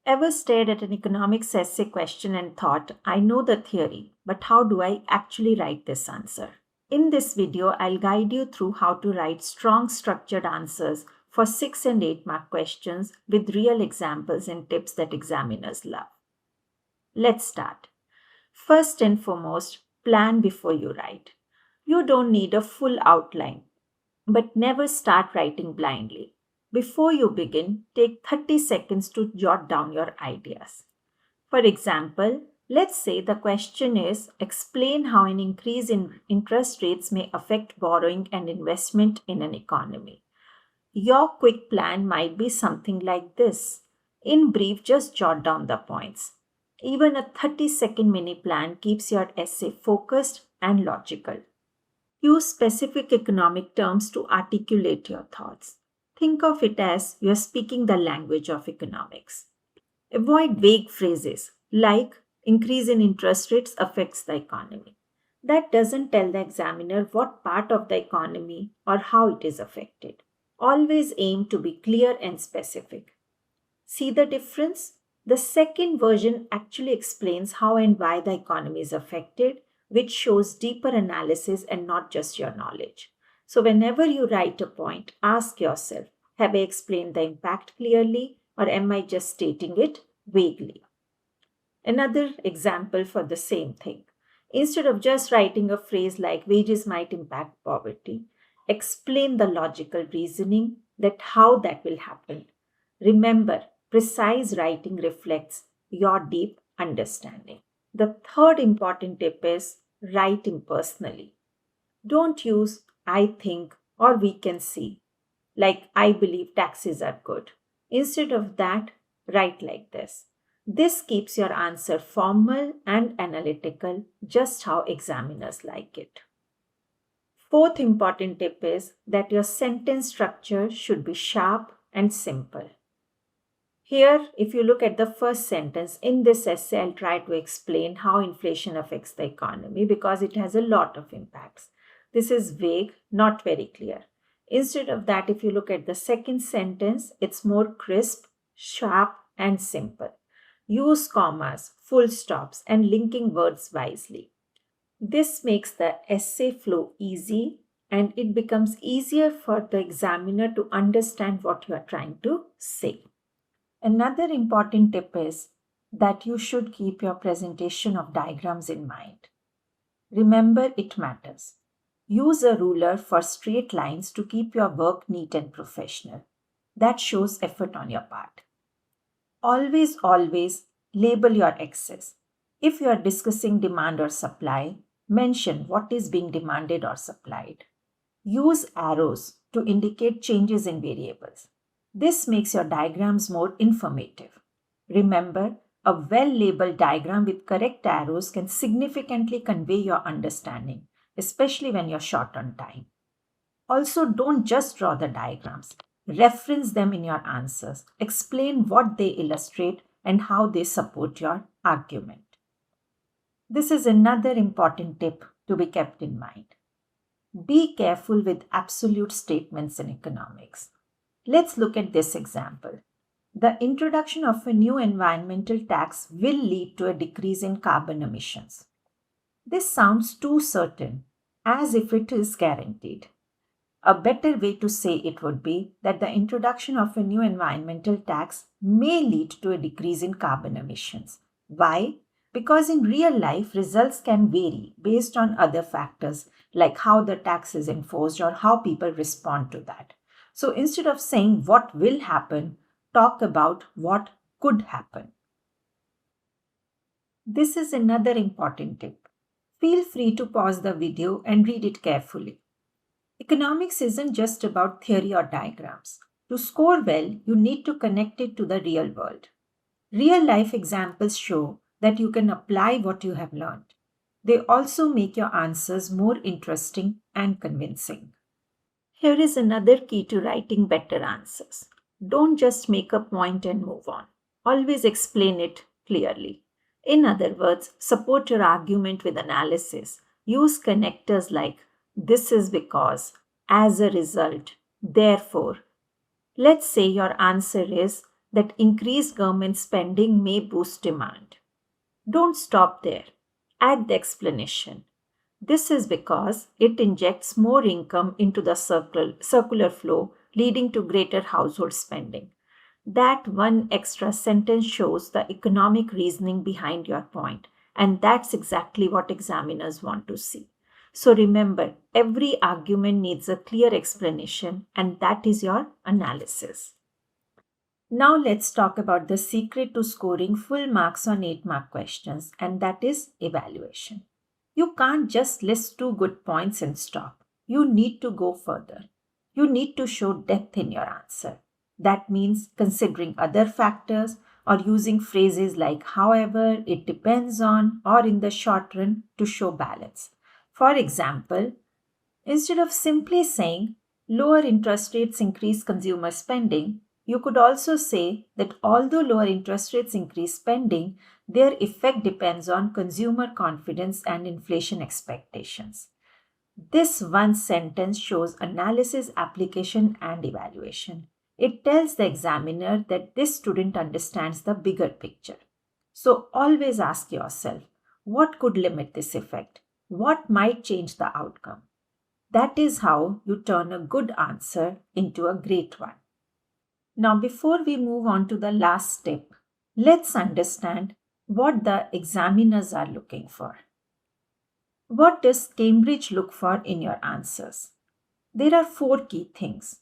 Ever stared at an economics essay question and thought, I know the theory, but how do I actually write this answer? In this video, I'll guide you through how to write strong structured answers for 6 and 8 mark questions with real examples and tips that examiners love. Let's start. First and foremost, plan before you write. You don't need a full outline, but never start writing blindly. Before you begin, take 30 seconds to jot down your ideas. For example, let's say the question is explain how an increase in interest rates may affect borrowing and investment in an economy. Your quick plan might be something like this. In brief, just jot down the points. Even a 30-second mini plan keeps your essay focused and logical. Use specific economic terms to articulate your thoughts. Think of it as you're speaking the language of economics. Avoid vague phrases like increase in interest rates affects the economy. That doesn't tell the examiner what part of the economy or how it is affected. Always aim to be clear and specific. See the difference? The second version actually explains how and why the economy is affected, which shows deeper analysis and not just your knowledge. So whenever you write a point, ask yourself, have I explained the impact clearly or am I just stating it vaguely? Another example for the same thing. Instead of just writing a phrase like wages might impact poverty, explain the logical reasoning that how that will happen. Remember, precise writing reflects your deep understanding. The third important tip is write impersonally. Don't use I think or we can see, like I believe taxes are good. Instead of that, write like this. This keeps your answer formal and analytical, just how examiners like it. Fourth important tip is that your sentence structure should be sharp and simple. Here, if you look at the first sentence, in this essay, I'll try to explain how inflation affects the economy because it has a lot of impacts. This is vague, not very clear. Instead of that, if you look at the second sentence, it's more crisp, sharp, and simple. Use commas, full stops, and linking words wisely. This makes the essay flow easy and it becomes easier for the examiner to understand what you are trying to say. Another important tip is that you should keep your presentation of diagrams in mind. Remember, it matters. Use a ruler for straight lines to keep your work neat and professional. That shows effort on your part. Always label your excess. If you are discussing demand or supply, mention what is being demanded or supplied. Use arrows to indicate changes in variables. This makes your diagrams more informative. Remember, a well-labeled diagram with correct arrows can significantly convey your understanding, especially when you're short on time. Also, don't just draw the diagrams. Reference them in your answers. Explain what they illustrate and how they support your argument. This is another important tip to be kept in mind. Be careful with absolute statements in economics. Let's look at this example. The introduction of a new environmental tax will lead to a decrease in carbon emissions. This sounds too certain, as if it is guaranteed. A better way to say it would be that the introduction of a new environmental tax may lead to a decrease in carbon emissions. Why? Because in real life, results can vary based on other factors like how the tax is enforced or how people respond to that. So instead of saying what will happen, talk about what could happen. This is another important tip. Feel free to pause the video and read it carefully. Economics isn't just about theory or diagrams. To score well, you need to connect it to the real world. Real life examples show that you can apply what you have learned. They also make your answers more interesting and convincing. Here is another key to writing better answers. Don't just make a point and move on. Always explain it clearly. In other words, support your argument with analysis. Use connectors like this is because, as a result, therefore. Let's say your answer is that increased government spending may boost demand. Don't stop there. Add the explanation. This is because it injects more income into the circular flow, leading to greater household spending. That one extra sentence shows the economic reasoning behind your point, and that's exactly what examiners want to see. So remember, every argument needs a clear explanation, and that is your analysis. Now let's talk about the secret to scoring full marks on 8-mark questions, and that is evaluation. You can't just list 2 good points and stop. You need to go further. You need to show depth in your answer. That means considering other factors or using phrases like however, it depends on, or in the short run to show balance. For example, instead of simply saying lower interest rates increase consumer spending, you could also say that although lower interest rates increase spending, their effect depends on consumer confidence and inflation expectations. This one sentence shows analysis, application, and evaluation. It tells the examiner that this student understands the bigger picture. So always ask yourself, what could limit this effect? What might change the outcome? That is how you turn a good answer into a great one. Now, before we move on to the last step, let's understand what the examiners are looking for. What does Cambridge look for in your answers? There are 4 key things.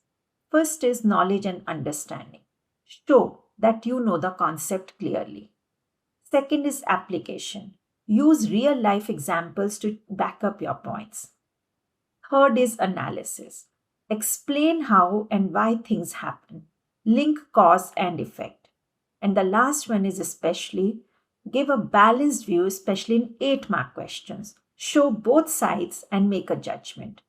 First is knowledge and understanding. Show that you know the concept clearly. Second is application. Use real life examples to back up your points. Third is analysis. Explain how and why things happen. Link cause and effect. And the last one is especially give a balanced view, especially in 8-mark questions. Show both sides and make a judgment.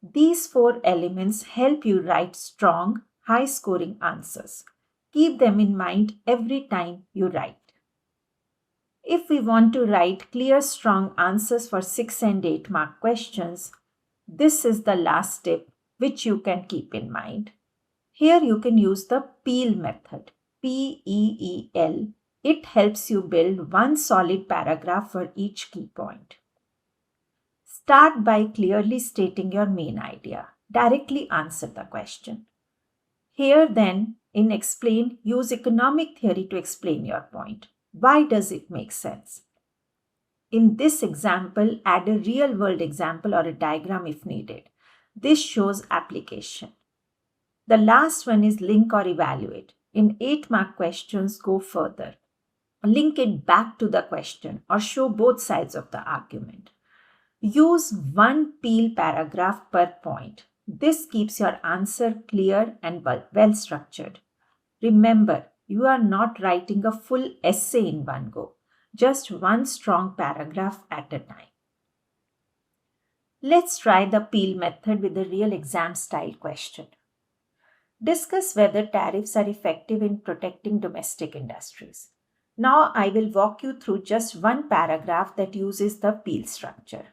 These 4 elements help you write strong, high-scoring answers. Keep them in mind every time you write. If we want to write clear, strong answers for 6 and 8-mark questions, this is the last step which you can keep in mind. Here you can use the PEEL method, P-E-E-L. It helps you build one solid paragraph for each key point. Start by clearly stating your main idea. Directly answer the question. Here then, in explain, use economic theory to explain your point. Why does it make sense? In this example, add a real-world example or a diagram if needed. This shows application. The last one is link or evaluate. In 8-mark questions, go further. Link it back to the question or show both sides of the argument. Use one PEEL paragraph per point. This keeps your answer clear and well structured. Remember, you are not writing a full essay in one go, just one strong paragraph at a time. Let's try the PEEL method with a real exam style question. Discuss whether tariffs are effective in protecting domestic industries. Now I will walk you through just one paragraph that uses the PEEL structure.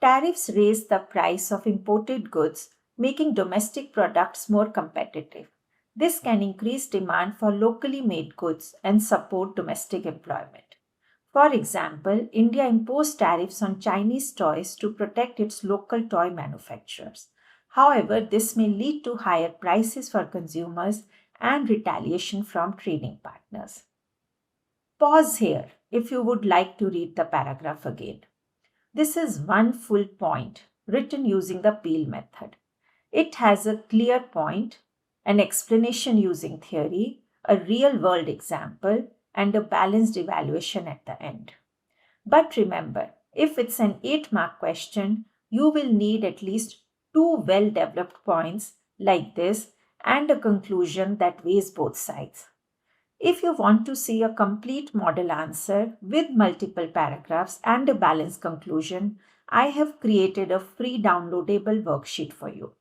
Tariffs raise the price of imported goods, making domestic products more competitive. This can increase demand for locally made goods and support domestic employment. For example, India imposed tariffs on Chinese toys to protect its local toy manufacturers. However, this may lead to higher prices for consumers and retaliation from trading partners. Pause here if you would like to read the paragraph again. This is one full point written using the PEEL method. It has a clear point, an explanation using theory, a real-world example, and a balanced evaluation at the end. But remember, if it's an 8-mark question, you will need at least 2 well-developed points like this and a conclusion that weighs both sides. If you want to see a complete model answer with multiple paragraphs and a balanced conclusion, I have created a free downloadable worksheet for you.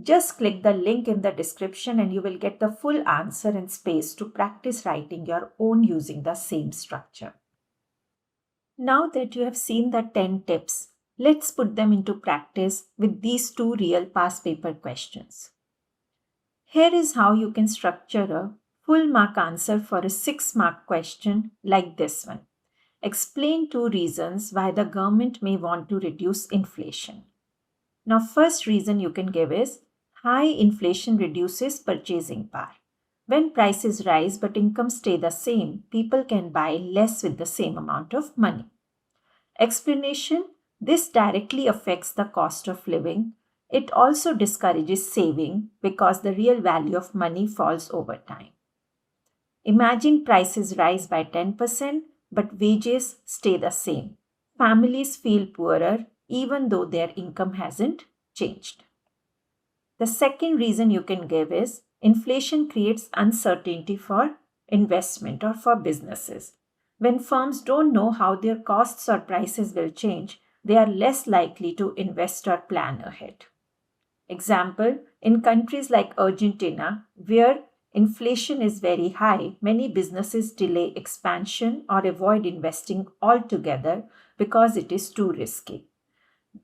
Just click the link in the description and you will get the full answer and space to practice writing your own using the same structure. Now that you have seen the 10 tips, let's put them into practice with these 2 real past paper questions. Here is how you can structure a full mark answer for a 6-mark question like this one. Explain 2 reasons why the government may want to reduce inflation. Now, first reason you can give is high inflation reduces purchasing power. When prices rise but incomes stay the same, people can buy less with the same amount of money. Explanation: this directly affects the cost of living. It also discourages saving because the real value of money falls over time. Imagine prices rise by 10%, but wages stay the same. Families feel poorer even though their income hasn't changed. The second reason you can give is inflation creates uncertainty for investment or for businesses. When firms don't know how their costs or prices will change, they are less likely to invest or plan ahead. Example, in countries like Argentina, where inflation is very high, many businesses delay expansion or avoid investing altogether because it is too risky.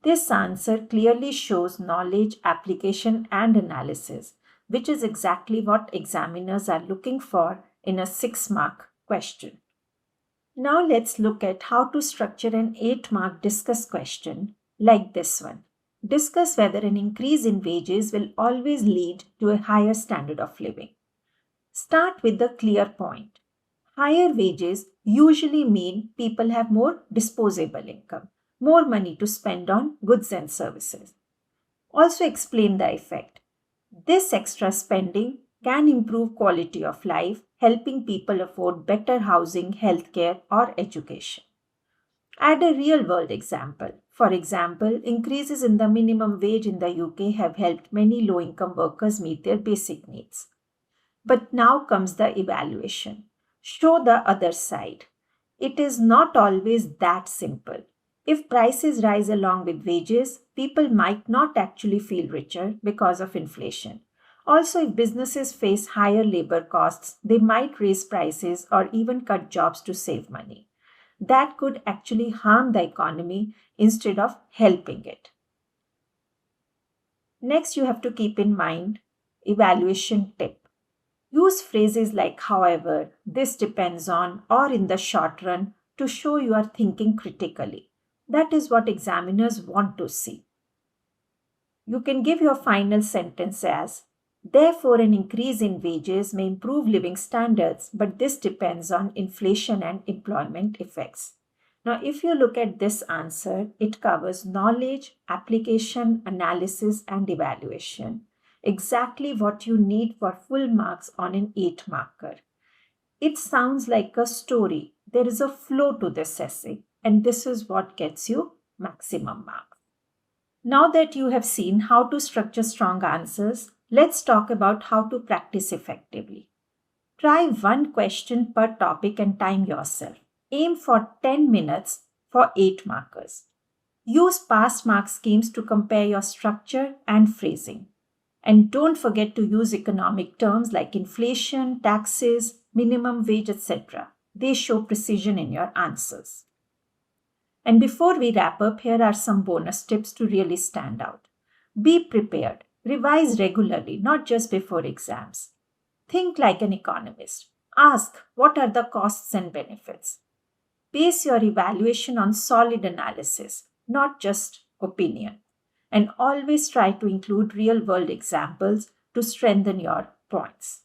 This answer clearly shows knowledge, application, and analysis, which is exactly what examiners are looking for in a 6-mark question. Now let's look at how to structure an 8-mark discuss question like this one. Discuss whether an increase in wages will always lead to a higher standard of living. Start with the clear point. Higher wages usually mean people have more disposable income, more money to spend on goods and services. Also explain the effect. This extra spending can improve quality of life, helping people afford better housing, healthcare, or education. Add a real world example. For example, increases in the minimum wage in the UK have helped many low income workers meet their basic needs. But now comes the evaluation. Show the other side. It is not always that simple. If prices rise along with wages, people might not actually feel richer because of inflation. Also, if businesses face higher labor costs, they might raise prices or even cut jobs to save money. That could actually harm the economy instead of helping it. Next, you have to keep in mind evaluation tip. Use phrases like however, this depends on, or in the short run to show you are thinking critically. That is what examiners want to see. You can give your final sentence as, therefore, an increase in wages may improve living standards, but this depends on inflation and employment effects. Now, if you look at this answer, it covers knowledge, application, analysis, and evaluation. Exactly what you need for full marks on an 8-marker. It sounds like a story. There is a flow to this essay, and this is what gets you maximum marks. Now that you have seen how to structure strong answers, let's talk about how to practice effectively. Try one question per topic and time yourself. Aim for 10 minutes for 8 markers. Use past mark schemes to compare your structure and phrasing. And don't forget to use economic terms like inflation, taxes, minimum wage, etc. They show precision in your answers. And before we wrap up, here are some bonus tips to really stand out. Be prepared. Revise regularly, not just before exams. Think like an economist. Ask, what are the costs and benefits? Base your evaluation on solid analysis, not just opinion. And always try to include real-world examples to strengthen your points.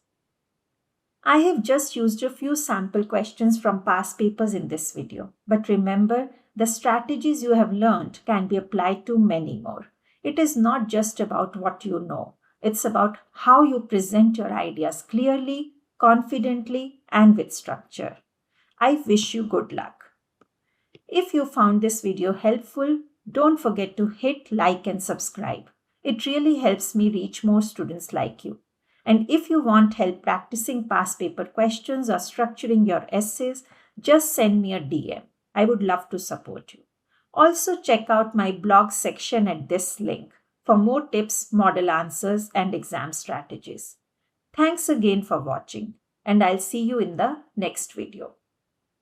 I have just used a few sample questions from past papers in this video, but remember, the strategies you have learned can be applied to many more. It is not just about what you know, it's about how you present your ideas clearly, confidently, and with structure. I wish you good luck. If you found this video helpful, don't forget to hit like and subscribe. It really helps me reach more students like you. And if you want help practicing past paper questions or structuring your essays, just send me a DM. I would love to support you. Also, check out my blog section at this link for more tips, model answers, and exam strategies. Thanks again for watching, and I'll see you in the next video.